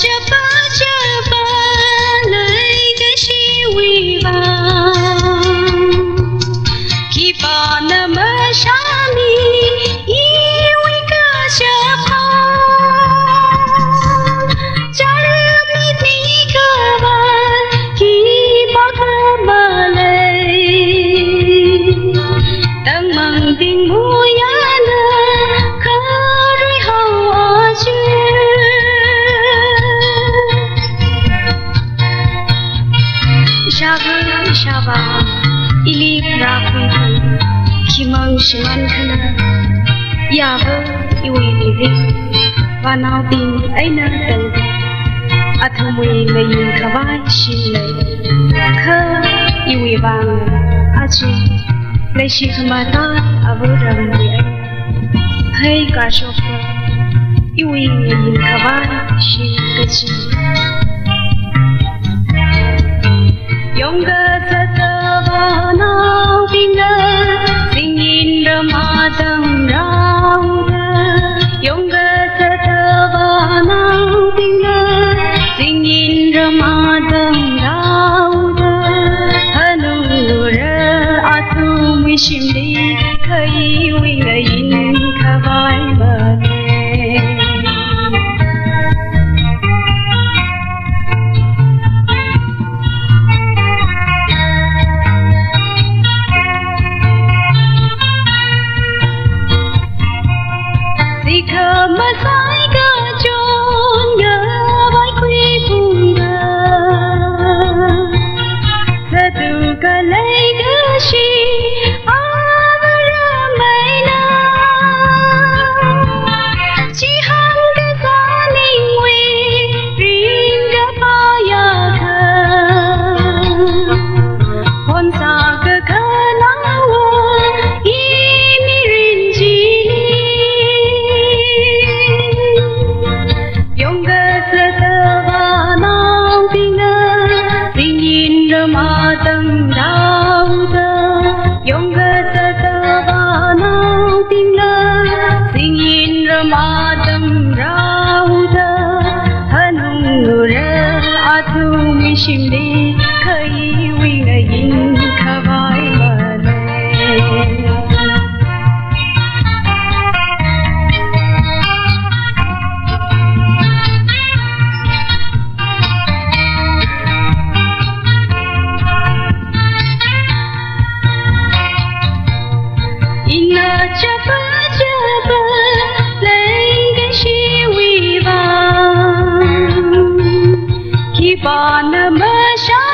Chapa chapa lấy cái chi quy vàng khi bà nằm ở xa mi yêu cả chapa cha mi đi cả vàng khi bà thơ bà lấy tăng mang tình mùi anh khơi hậu ở Shaba ili prakwi kimang shiman khana yaho iwi livi wanau tin aina tang athumui mayin khabai shin kha iwi bang achi leishi khamata avuram ri hai ka shokka iwi mayin khabai shin kachi Younger Satavana Vinga singing Ramadam Rauda Younger Satavana Vinga singing Ramadam Rauda Hanura Atum Shimli Kai Wingayin Kavai Bane Masai ka chon ga vai khui punga satu ka lai ga shi avara maina chi hang ga sa ning we ring ga pa ya kha hon sa ga kha na wa i mi rin ji Ramadam Rauda Younger Satavana Tingla singing Ramadam Rauda Hanungura Athumi Shimli Kai Wingayin Kavai Mane Chapa chapa lấy cái chi quy vàng khi bà nằm ở xa